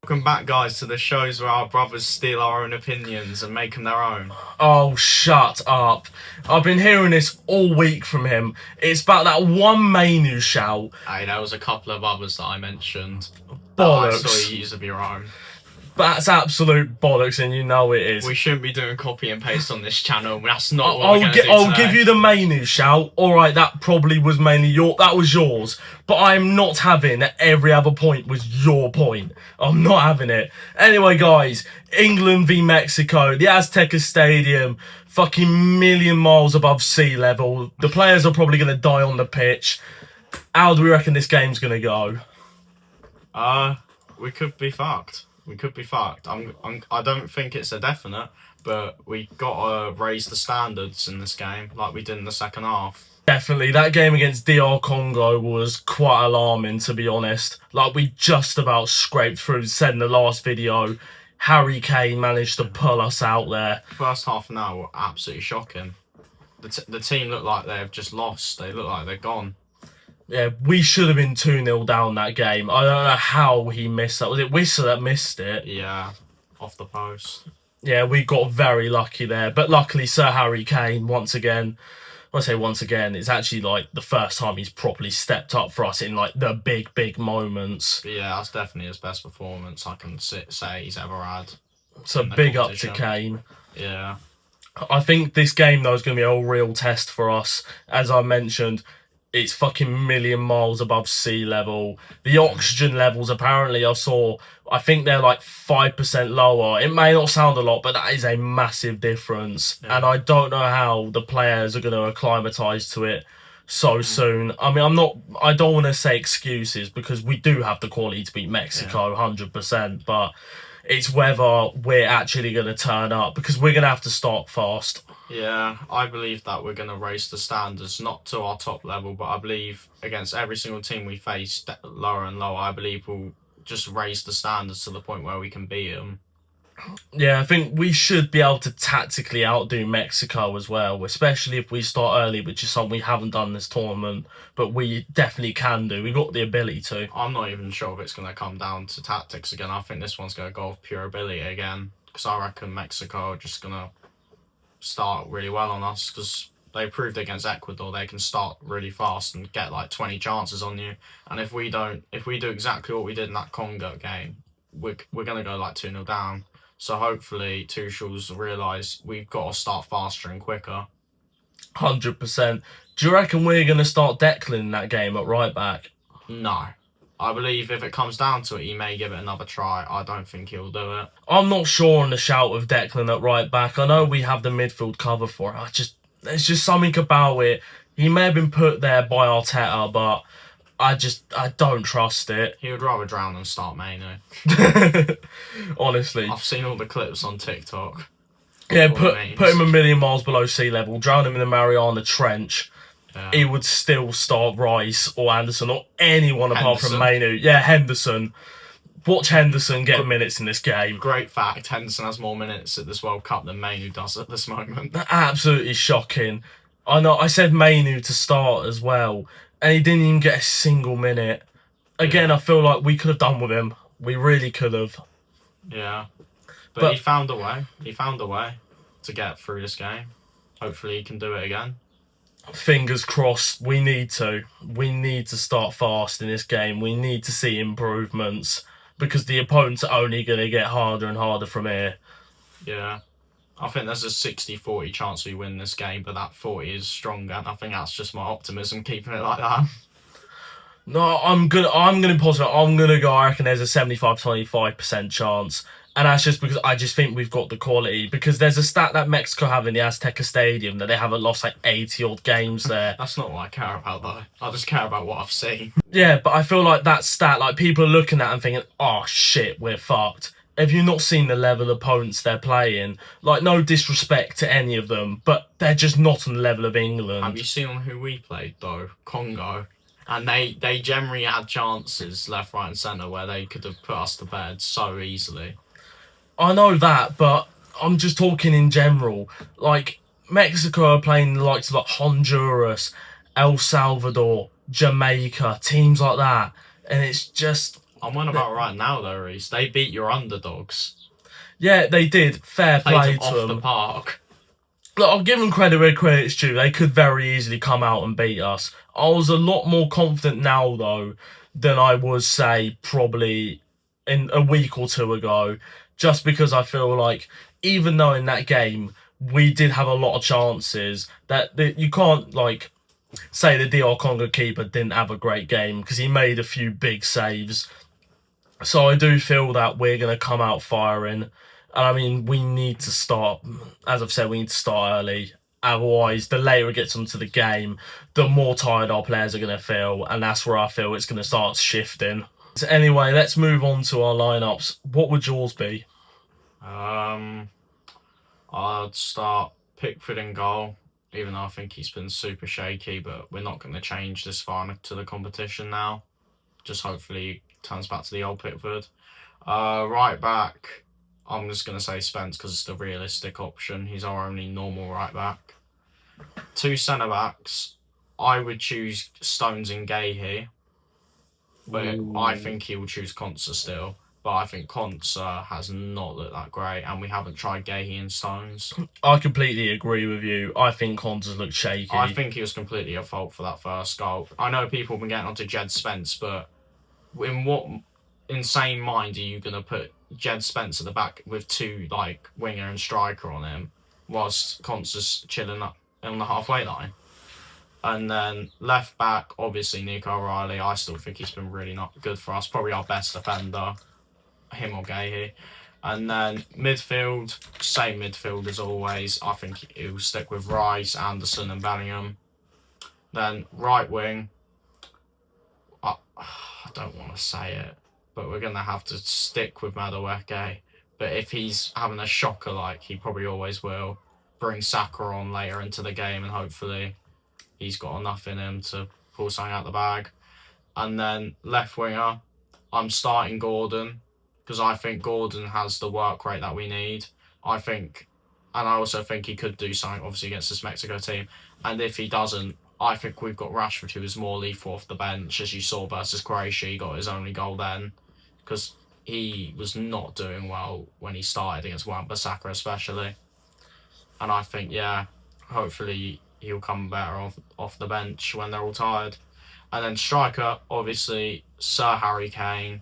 Welcome back, guys, to the shows where our brothers steal our own opinions and make them their own. Oh, shut up. I've been hearing this all week from him. It's about that one Mainu shout. Hey, there was a couple of others that I mentioned. Bollocks. That I saw you use of your own. That's absolute bollocks, and you know it is. We shouldn't be doing copy and paste on this channel. That's not what we're going to do I'll today. give you the Mainu shout. Alright, that probably was mainly that was yours. But I'm not having that every other point was your point. I'm not having it. Anyway, guys, England v Mexico, the Azteca Stadium, fucking million miles above sea level. The players are probably going to die on the pitch. How do we reckon this game's going to go? We could be fucked. We could be fucked. I don't think it's a definite, but we gotta raise the standards in this game, like we did in the second half. Definitely, that game against DR Congo was quite alarming, to be honest. Like, we just about scraped through. Said in the last video, Harry Kane managed to pull us out there. First half an hour were absolutely shocking. The team look like they've just lost. They look like they're gone. Yeah, we should have been 2-0 down that game. I don't know how he missed that. Was it Whistle that missed it? Yeah, off the post. Yeah, we got very lucky there. But luckily, Sir Harry Kane, once again, when I say once again, it's actually like the first time he's properly stepped up for us in like the big moments. But yeah, that's definitely his best performance I can say he's ever had. So big up to Kane. Yeah. I think this game, though, is going to be a real test for us. As I mentioned, it's fucking million miles above sea level. The oxygen levels, apparently, I think they're like 5% lower. It may not sound a lot, but that is a massive difference. Yeah. And I don't know how the players are going to acclimatise to it so soon. I mean, I don't want to say excuses, because we do have the quality to beat Mexico, 100%, but it's whether we're actually going to turn up, because we're going to have to start fast. Yeah, I believe that we're going to raise the standards, not to our top level, but I believe against every single team we face, lower and lower, I believe we'll just raise the standards to the point where we can beat them. Yeah, I think we should be able to tactically outdo Mexico as well, especially if we start early, which is something we haven't done this tournament, but we definitely can do. We've got the ability to. I'm not even sure if it's going to come down to tactics again. I think this one's going to go with pure ability again, because I reckon Mexico are just going to start really well on us, because they proved against Ecuador they can start really fast and get like 20 chances on you. And if we do exactly what we did in that Congo game, we're going to go like 2-0 down. So hopefully Tuchel's realise we've got to start faster and quicker. 100%. Do you reckon we're going to start Declan in that game at right back? No. I believe if it comes down to it, he may give it another try. I don't think he'll do it. I'm not sure on the shout of Declan at right back. I know we have the midfield cover for it. There's just something about it. He may have been put there by Arteta, but I don't trust it. He would rather drown than start Mainu. Honestly. I've seen all the clips on TikTok. Yeah, put him a million miles below sea level, drown him in the Mariana Trench. Yeah. He would still start Rice or Anderson or anyone apart from Mainu. Yeah, Henderson. Watch Henderson get minutes in this game. Great fact, Henderson has more minutes at this World Cup than Mainu does at this moment. Absolutely shocking. I know, I said Mainu to start as well, and he didn't even get a single minute. Again, I feel like we could have done with him. We really could have. Yeah. But he found a way. He found a way to get through this game. Hopefully he can do it again. Fingers crossed. We need to start fast in this game. We need to see improvements, because the opponents are only going to get harder and harder from here. Yeah. I think there's a 60-40 chance we win this game, but that 40 is stronger, and I think that's just my optimism keeping it like that. No, I'm gonna be positive. I'm gonna go. I reckon there's a 75-25% chance, and that's just because I just think we've got the quality. Because there's a stat that Mexico have in the Azteca Stadium that they haven't lost like 80 odd games there. That's not what I care about though. I just care about what I've seen. Yeah, but I feel like that stat, like people are looking at it and thinking, "Oh shit, we're fucked." Have you not seen the level of opponents they're playing? Like, no disrespect to any of them, but they're just not on the level of England. Have you seen on who we played though? Congo. And they generally had chances left, right and centre where they could have put us to bed so easily. I know that, but I'm just talking in general. Like, Mexico are playing the likes of like Honduras, El Salvador, Jamaica, teams like that. And it's just, I'm on about right now though, Reese. They beat your underdogs. Yeah, they did. Fair Played play them to off them. the park. Look, I'll give them credit where credit's due. They could very easily come out and beat us. I was a lot more confident now, though, than I was, say, probably in a week or two ago, just because I feel like even though in that game we did have a lot of chances, you can't like say the DR Congo keeper didn't have a great game because he made a few big saves. So I do feel that we're going to come out firing. And I mean, we need to start, as I've said, we need to start early. Otherwise, the later it gets into the game, the more tired our players are going to feel. And that's where I feel it's going to start shifting. So anyway, let's move on to our lineups. What would yours be? I'd start Pickford in goal, even though I think he's been super shaky, but we're not going to change this far into the competition now. Just hopefully he turns back to the old Pickford. Right back, I'm just going to say Spence because it's the realistic option. He's our only normal right back. Two centre backs, I would choose Stones and Gay here, but I think he will choose Konsa still. But I think Konsa has not looked that great, and we haven't tried Gahey and Stones. I completely agree with you. I think Konsa's looked shaky. I think he was completely at fault for that first goal. I know people have been getting onto Jed Spence, but in what insane mind are you going to put Jed Spence at the back with two like winger and striker on him, whilst Konsa's chilling up on the halfway line? And then left back, obviously Nico O'Reilly. I still think he's been really not good for us. Probably our best defender, him or Gahey. And then midfield, same midfield as always. I think he'll stick with Rice, Anderson, and Bellingham. Then right wing, I don't want to say it, but we're gonna have to stick with Madueke. But if he's having a shocker like he probably always will, bring Saka on later into the game, and hopefully he's got enough in him to pull something out the bag. And then left winger, I'm starting Gordon because I think Gordon has the work rate that we need. I also think he could do something obviously against this Mexico team. And if he doesn't, I think we've got Rashford, who is more lethal off the bench, as you saw versus Croatia. He got his only goal then because he was not doing well when he started against Wan-Bissaka especially. And I think, yeah, hopefully he'll come better off the bench when they're all tired. And then striker, obviously, Sir Harry Kane.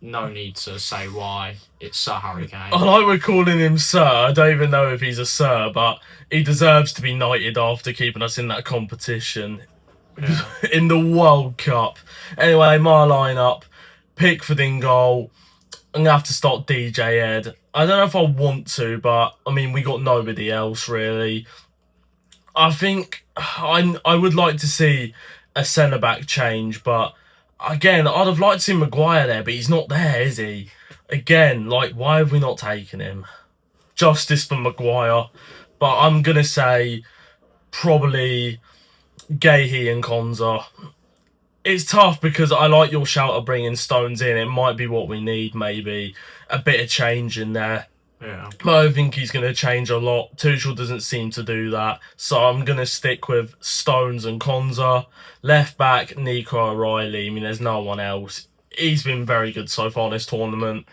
No need to say why. It's Sir Harry Kane. I like we're calling him Sir. I don't even know if he's a Sir, but he deserves to be knighted after keeping us in that competition. Yeah. In the World Cup. Anyway, my lineup. Pickford in goal. I'm going to have to start DJ Ed. I don't know if I want to, but I mean, we got nobody else really. I think I would like to see a centre-back change, but again, I'd have liked to see Maguire there, but he's not there, is he? Again, like, why have we not taken him? Justice for Maguire. But I'm going to say probably Gahey and Konsa. It's tough because I like your shout of bringing Stones in. It might be what we need, maybe. A bit of change in there. Yeah. But I don't think he's going to change a lot. Tuchel doesn't seem to do that. So I'm going to stick with Stones and Konsa. Left back, Nico O'Reilly. I mean, there's no one else. He's been very good so far in this tournament.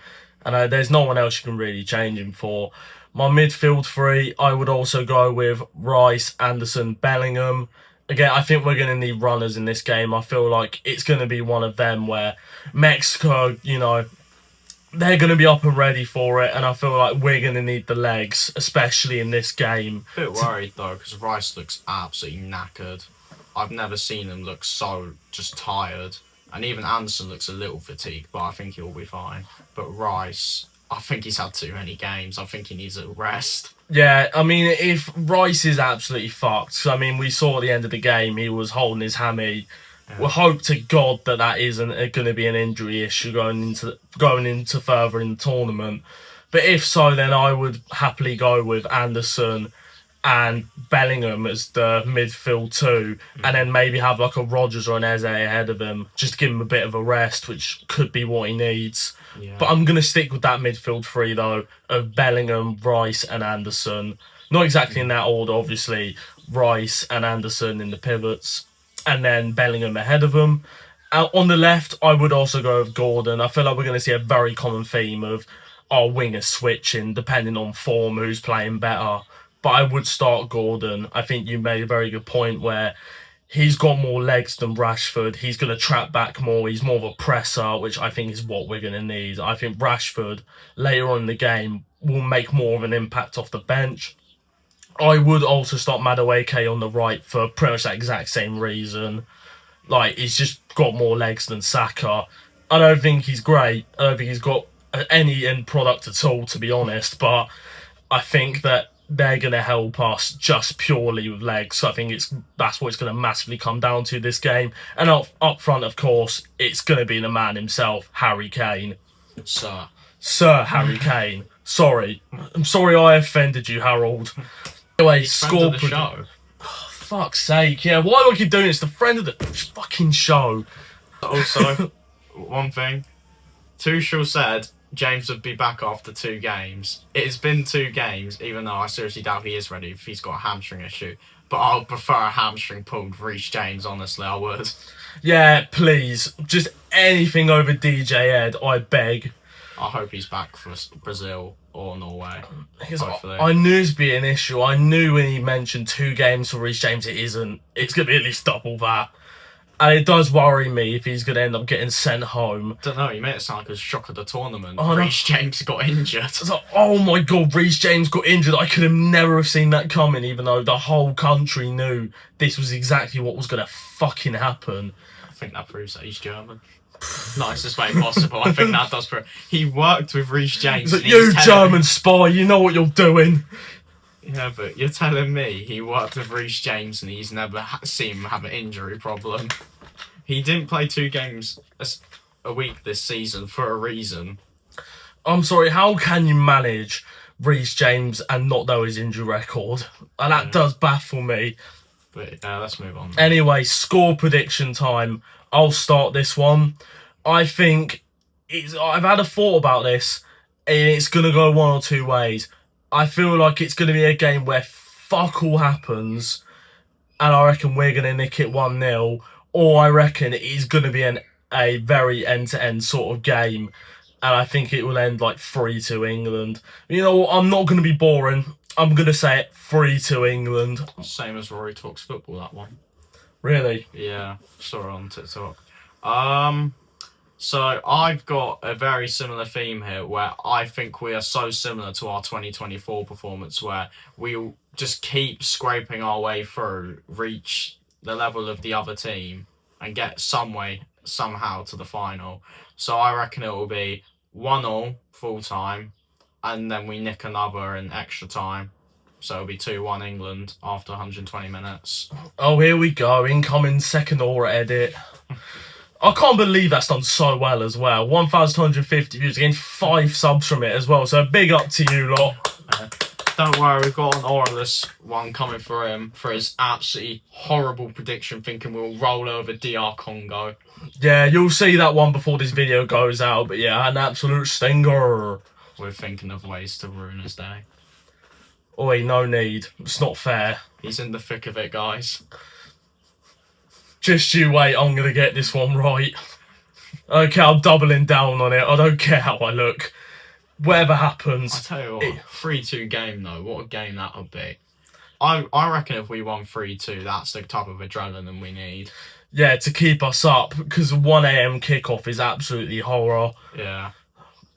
And there's no one else you can really change him for. My midfield three, I would also go with Rice, Anderson, Bellingham. Again, I think we're going to need runners in this game. I feel like it's going to be one of them where Mexico, you know, they're going to be up and ready for it, and I feel like we're going to need the legs, especially in this game. A bit worried though, because Rice looks absolutely knackered. I've never seen him look so just tired. And even Anderson looks a little fatigued, but I think he'll be fine. But Rice, I think he's had too many games. I think he needs a rest. Yeah, I mean, if Rice is absolutely fucked, I mean, we saw at the end of the game he was holding his hammy. Yeah. We hope to God that isn't going to be an injury issue going into further in the tournament. But if so, then I would happily go with Anderson and Bellingham as the midfield two, and then maybe have like a Rodgers or an Eze ahead of him, just to give him a bit of a rest, which could be what he needs. Yeah. But I'm going to stick with that midfield three, though, of Bellingham, Rice and Anderson. Not exactly in that order, obviously. Rice and Anderson in the pivots, and then Bellingham ahead of them. On the left, I would also go with Gordon. I feel like we're going to see a very common theme of our wingers switching depending on form, who's playing better. But I would start Gordon. I think you made a very good point where he's got more legs than Rashford. He's going to trap back more. He's more of a presser, which I think is what we're going to need. I think Rashford, later on in the game, will make more of an impact off the bench. I would also start Madueke on the right for pretty much that exact same reason. Like, he's just got more legs than Saka. I don't think he's great. I don't think he's got any end product at all, to be honest. But I think that they're going to help us just purely with legs. So I think that's what it's going to massively come down to this game. And up front, of course, it's going to be the man himself, Harry Kane. Sir Harry Kane. Sorry. I'm sorry I offended you, Harold. Anyway, score the show. Oh, fuck's sake, yeah. Why do I keep doing this? The friend of the fucking show. Also, one thing. Tuchel said James would be back after 2 games. It's been 2 games, even though I seriously doubt he is ready if he's got a hamstring issue. But I would prefer a hamstring pulled Reece James, honestly, I would. Yeah, please. Just anything over DJ Ed, I beg. I hope he's back for Brazil or Norway. Hopefully. I knew it'd be an issue. I knew when he mentioned 2 games for Reece James, it isn't. It's going to be at least double that. And it does worry me if he's going to end up getting sent home. Don't know, he made it sound like a shock of the tournament. Oh, Reece James got injured. It's like, oh my god, Reece James got injured. I could have never have seen that coming, even though the whole country knew this was exactly what was going to fucking happen. I think that proves that he's German. Nicest way possible. I think that does prove. He worked with Reece James. Like, you German spy, you know what you're doing. Yeah, but you're telling me he worked with Reece James and he's never seen him have an injury problem. He didn't play 2 games a week this season for a reason. I'm sorry, how can you manage Reece James and not know his injury record? And that does baffle me. But let's move on. Anyway, score prediction time. I'll start this one. I think I've had a thought about this, and it's going to go one or 2 ways. I feel like it's going to be a game where fuck all happens, and I reckon we're going to nick it 1-0, or I reckon it is going to be a very end-to-end sort of game, and I think it will end like 3-2 England. You know what? I'm not going to be boring. I'm going to say it 3-2 England. Same as Rory Talks Football, that one. Really? Yeah, saw it on TikTok. So I've got a very similar theme here where I think we are so similar to our 2024 performance where we'll just keep scraping our way through, reach the level of the other team and get somehow to the final. So I reckon it will be 1-0 full time and then we nick another in extra time. So it'll be 2-1 England after 120 minutes. Oh, here we go. Incoming second aura edit. I can't believe that's done so well as well. 1,250 views, again 5 subs from it as well. So big up to you lot. Don't worry, we've got an auraless one coming for him for his absolutely horrible prediction, thinking we'll roll over DR Congo. Yeah, you'll see that one before this video goes out. But yeah, an absolute stinger. We're thinking of ways to ruin his day. Oi, no need. It's not fair. He's in the thick of it, guys. Just you wait, I'm going to get this one right. Okay, I'm doubling down on it. I don't care how I look. Whatever happens. I tell you what, 3-2 game though, what a game that would be. I reckon if we won 3-2, that's the type of adrenaline we need. Yeah, to keep us up, because 1 AM kickoff is absolutely horror. Yeah.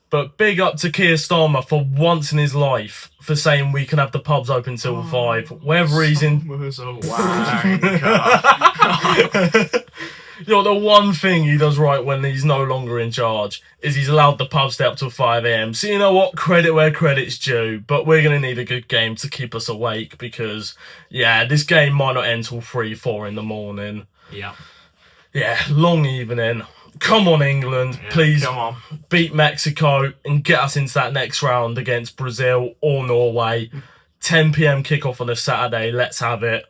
But big up to Keir Starmer for once in his life for saying we can have the pubs open till 5. Whether he's in... Starmer's a wanker. You know, the one thing he does right when he's no longer in charge is he's allowed the pub stay up till 5 AM. So you know what? Credit where credit's due. But we're going to need a good game to keep us awake because, yeah, this game might not end till 3-4 in the morning. Yeah. Yeah, long evening. Come on, England. Yeah, please come on. Beat Mexico and get us into that next round against Brazil or Norway. 10 PM kickoff on a Saturday. Let's have it.